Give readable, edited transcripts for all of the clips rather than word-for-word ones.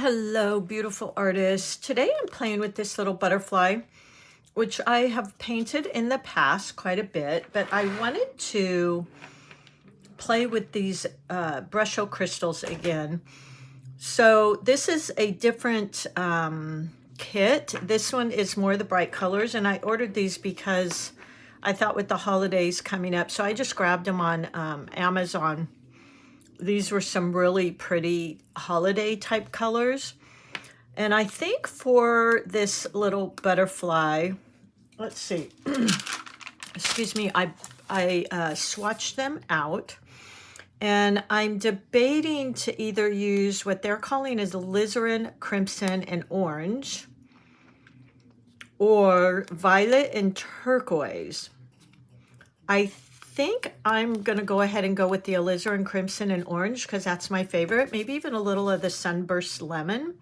Hello, beautiful artists. Today I'm playing with this little butterfly, which I have painted in the past quite a bit, but I wanted to play with these Brusho crystals again. So this is a different kit. This one is more the bright colors, and I ordered these because I thought with the holidays coming up, so I just grabbed them on Amazon. These were some really pretty holiday type colors. And I think for this little butterfly, let's see, excuse me, I swatched them out. And I'm debating to either use what they're calling is alizarin, crimson, and orange, or violet and turquoise. I think I'm going to go ahead and go with the alizarin, crimson, and orange because that's my favorite. Maybe even a little of the sunburst lemon.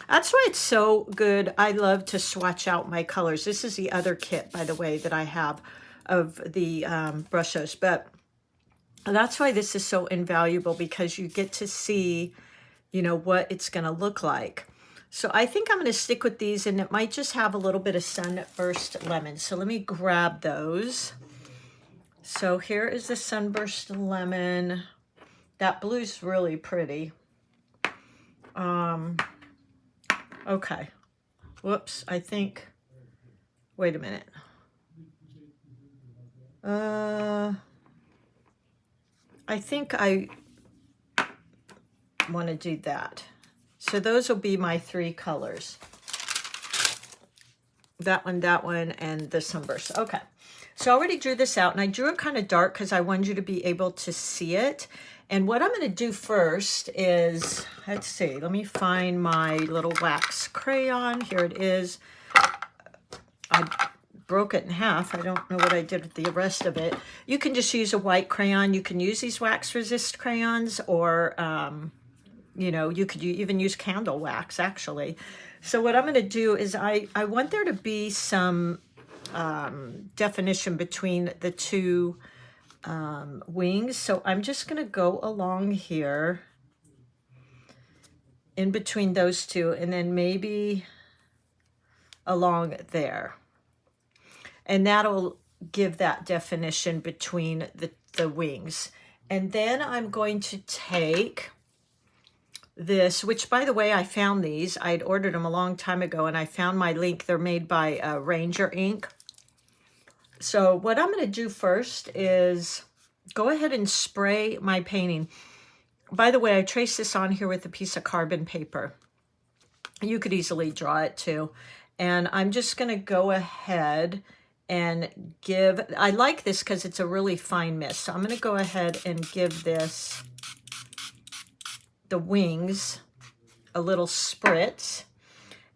That's why it's so good. I love to swatch out my colors. This is the other kit, by the way, that I have of the Brushos. But that's why this is so invaluable, because you get to see, you know, what it's going to look like. So I think I'm going to stick with these, and it might just have a little bit of sunburst lemon. So let me grab those. So here is the sunburst lemon. That blue's really pretty. Okay. Whoops, I think, wait a minute. I think I want to do that. So those will be my three colors. That one, and the sunburst. Okay. So I already drew this out, and I drew it kind of dark because I wanted you to be able to see it. And what I'm going to do first is, let's see, let me find my little wax crayon. Here it is. I broke it in half. I don't know what I did with the rest of it. You can just use a white crayon. You can use these wax resist crayons, or, you know, you could even use candle wax, actually. So what I'm going to do is I want there to be some definition between the two wings. So I'm just going to go along here in between those two, and then maybe along there. And that'll give that definition between the wings. And then I'm going to take this, which, by the way, I found these. I'd ordered them a long time ago, and I found my link. They're made by Ranger ink. So what I'm going to do first is go ahead and spray my painting. By the way, I traced this on here with a piece of carbon paper. You could easily draw it too. And I'm just going to go ahead and give, I like this because it's a really fine mist. So I'm going to go ahead and give this, the wings, a little spritz.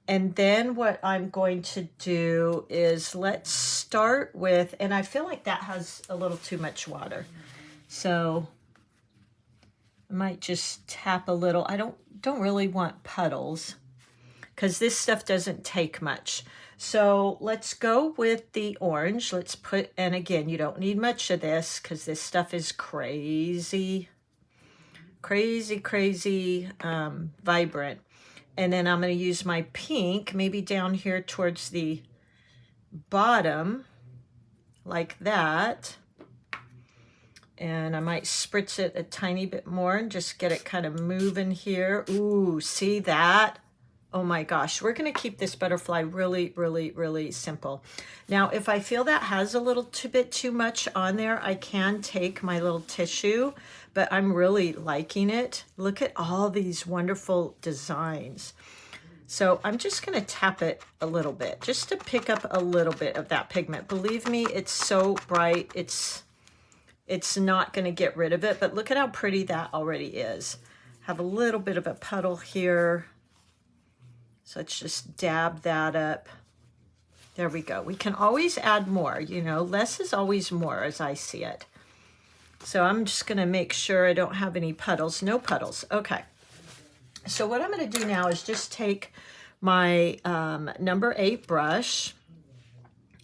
And then what I'm going to do is, let's start with, and I feel like that has a little too much water. So I might just tap a little. I don't really want puddles because this stuff doesn't take much. So let's go with the orange. Let's put, and again, you don't need much of this because this stuff is crazy, vibrant. And then I'm going to use my pink, maybe down here towards the bottom, like that. And I might spritz it a tiny bit more and just get it kind of moving here. Ooh, see that? Oh my gosh, we're going to keep this butterfly really simple. Now, if I feel that has a little bit too much on there, I can take my little tissue, but I'm really liking it. Look at all these wonderful designs. So I'm just going to tap it a little bit just to pick up a little bit of that pigment. Believe me, it's so bright. It's not going to get rid of it, but look at how pretty that already is. Have a little bit of a puddle here. So let's just dab that up. There we go. We can always add more, you know, less is always more as I see it. So I'm just going to make sure I don't have any puddles. No puddles. Okay. So what I'm going to do now is just take my number 8 brush.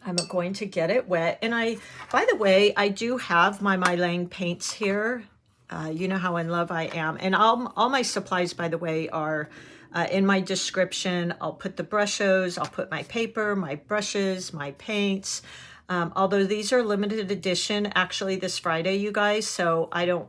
I'm going to get it wet. And by the way, I do have my Mylang paints here. You know how in love I am. And all my supplies, by the way, are in my description. I'll put the Brushos, I'll put my paper, my brushes, my paints. Although these are limited edition, actually this Friday, you guys. So I don't,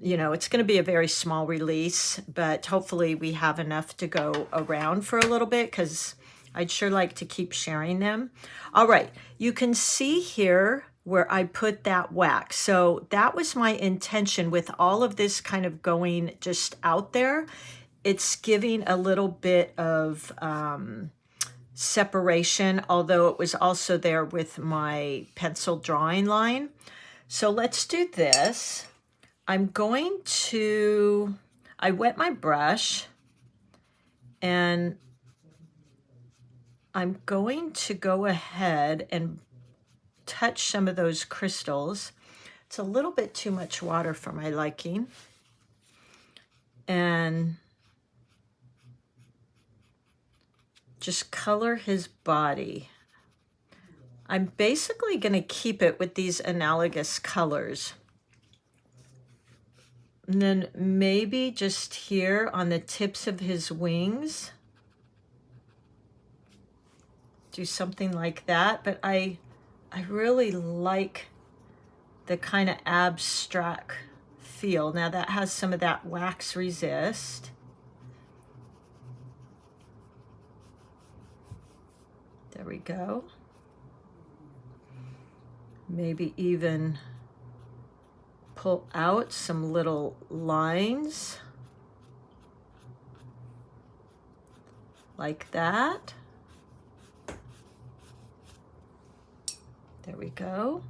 you know, it's going to be a very small release, but hopefully we have enough to go around for a little bit because I'd sure like to keep sharing them. All right, you can see here where I put that wax. So that was my intention with all of this kind of going just out there. It's giving a little bit of separation, although it was also there with my pencil drawing line. So let's do this. I'm going to, I wet my brush and I'm going to go ahead and touch some of those crystals. It's a little bit too much water for my liking. And just color his body. I'm basically going to keep it with these analogous colors. And then maybe just here on the tips of his wings, do something like that. But I really like the kind of abstract feel. Now that has some of that wax resist. There we go. Maybe even pull out some little lines like that. There we go.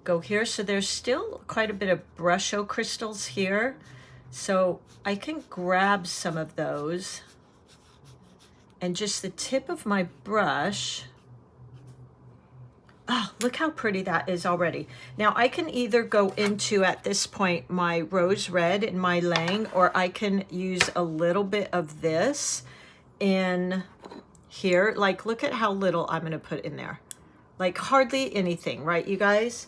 Go here. So there's still quite a bit of Brusho crystals here. So I can grab some of those and just the tip of my brush. Oh, look how pretty that is already. Now I can either go into, at this point, my rose red in my Lang, or I can use a little bit of this in here. Like, look at how little I'm gonna put in there. Like hardly anything, right, you guys?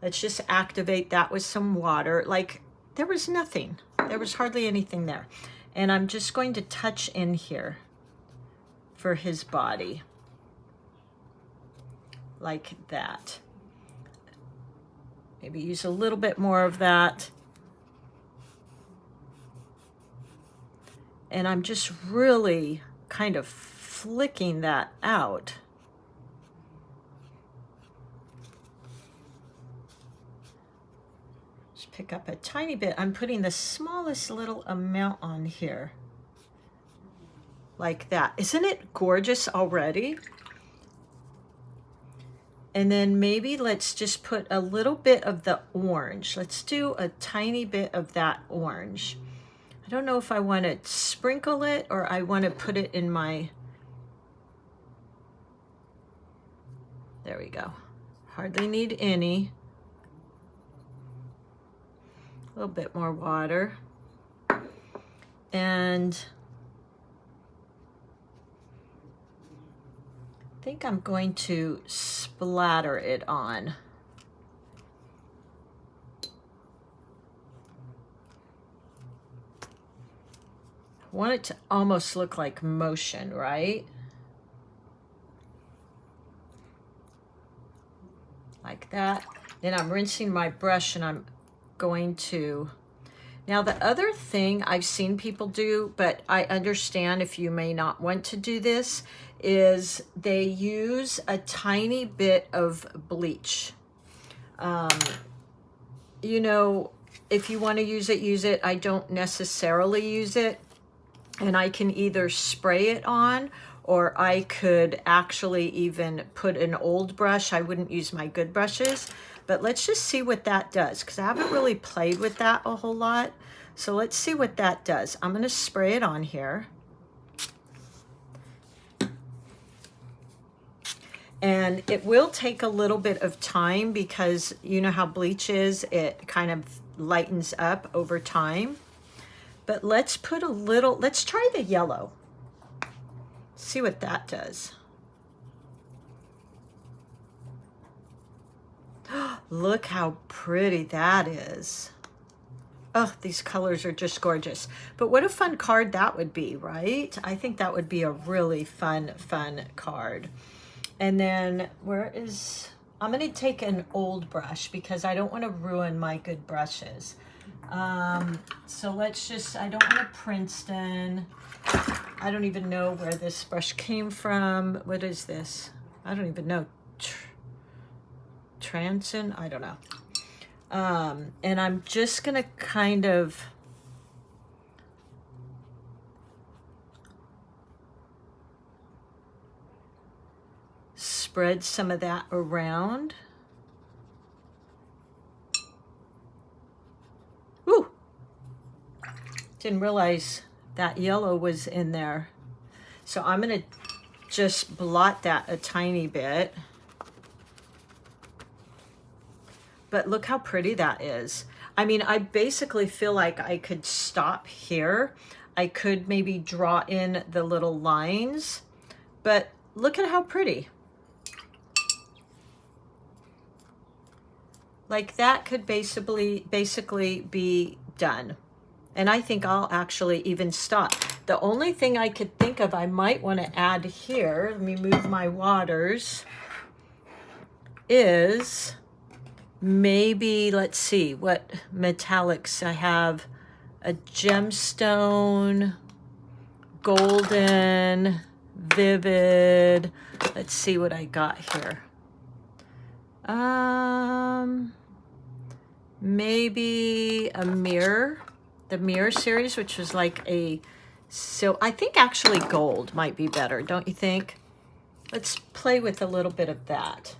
Let's just activate that with some water. Like there was nothing. There was hardly anything there. And I'm just going to touch in here for his body. Like that. Maybe use a little bit more of that. And I'm just really kind of flicking that out. Just pick up a tiny bit. I'm putting the smallest little amount on here. Like that. Isn't it gorgeous already? And then maybe let's just put a little bit of the orange. Let's do a tiny bit of that orange. I don't know if I want to sprinkle it or I want to put it in my... There we go. Hardly need any. A little bit more water. And I think I'm going to splatter it on. I want it to almost look like motion, right? Like that. Then I'm rinsing my brush and I'm going to... Now the other thing I've seen people do, but I understand if you may not want to do this, is they use a tiny bit of bleach. You know, if you want to use it, use it. I don't necessarily use it. And I can either spray it on or I could actually even put an old brush. I wouldn't use my good brushes. But let's just see what that does, because I haven't really played with that a whole lot. So let's see what that does. I'm going to spray it on here. And it will take a little bit of time because you know how bleach is. It kind of lightens up over time. But let's put a little, let's try the yellow. See what that does. Look how pretty that is. Oh, these colors are just gorgeous. But what a fun card that would be, right? I think that would be a really fun card. And then I'm going to take an old brush because I don't want to ruin my good brushes. So let's just, I don't want a Princeton. I don't even know where this brush came from. What is this? I don't even know. Transin? I don't know. And I'm just going to kind of spread some of that around. Woo! Didn't realize that yellow was in there. So I'm going to just blot that a tiny bit. But look how pretty that is. I mean, I basically feel like I could stop here. I could maybe draw in the little lines, but look at how pretty. Like that could basically be done. And I think I'll actually even stop. The only thing I could think of I might want to add here, let me move my waters, is maybe, let's see, what metallics I have. A gemstone, golden, vivid. Let's see what I got here. Maybe a mirror, the mirror series, which was like so I think actually gold might be better, don't you think? Let's play with a little bit of that.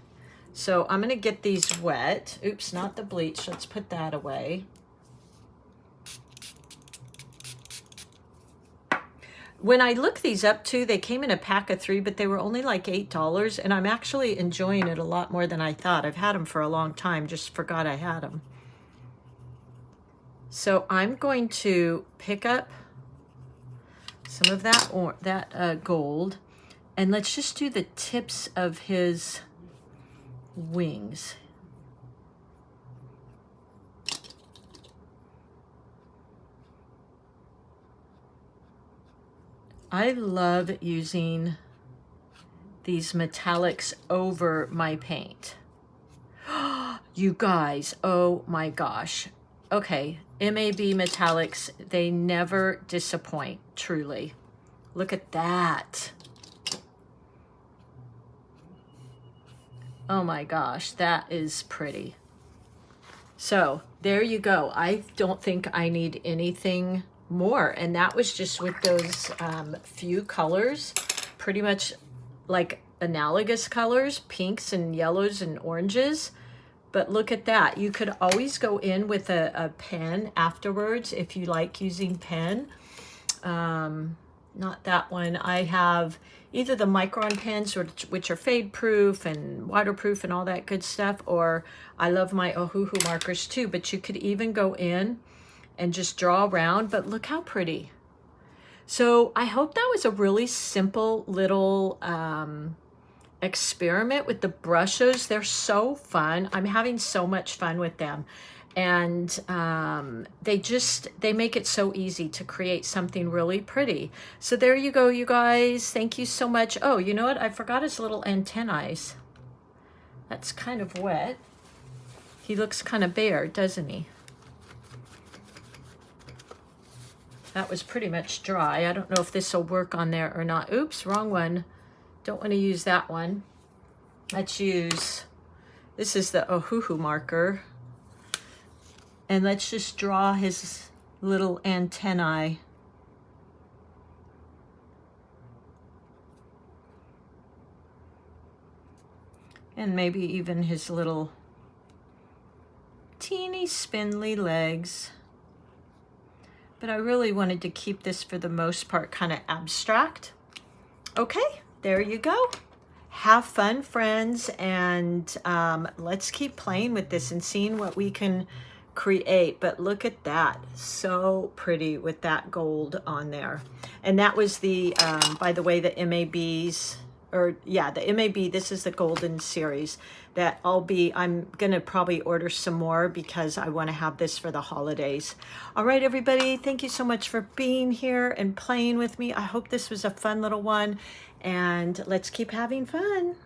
So I'm going to get these wet. Oops, not the bleach. Let's put that away. When I looked these up too, they came in a pack of 3, but they were only like $8, and I'm actually enjoying it a lot more than I thought. I've had them for a long time, just forgot I had them. So I'm going to pick up some of that gold, and let's just do the tips of his wings. I love using these metallics over my paint. You guys, oh my gosh. Okay, MAB metallics, they never disappoint, truly. Look at that. Oh my gosh, that is pretty. So there you go. I don't think I need anything more. And that was just with those few colors, pretty much like analogous colors, pinks and yellows and oranges. But look at that. You could always go in with a pen afterwards if you like using pen. Not that one. I have either the Micron pens, which are fade proof and waterproof and all that good stuff, or I love my Ohuhu markers too, but you could even go in and just draw around, but look how pretty. So I hope that was a really simple little experiment with the brushes. They're so fun. I'm having so much fun with them. And they make it so easy to create something really pretty. So there you go, you guys. Thank you so much. Oh, you know what? I forgot his little antennae. That's kind of wet. He looks kind of bare, doesn't he? That was pretty much dry. I don't know if this will work on there or not. Oops, wrong one. Don't want to use that one. Let's use, this is the Ohuhu marker. And let's just draw his little antennae. And maybe even his little teeny spindly legs. But I really wanted to keep this for the most part kind of abstract. Okay, there you go. Have fun, friends, and let's keep playing with this and seeing what we can create. But look at that, so pretty with that gold on there. And that was the by the way, the MABs or yeah, the MAB, this is the golden series that I'm going to probably order some more because I want to have this for the holidays. All right, everybody, thank you so much for being here and playing with me. I hope this was a fun little one, and let's keep having fun.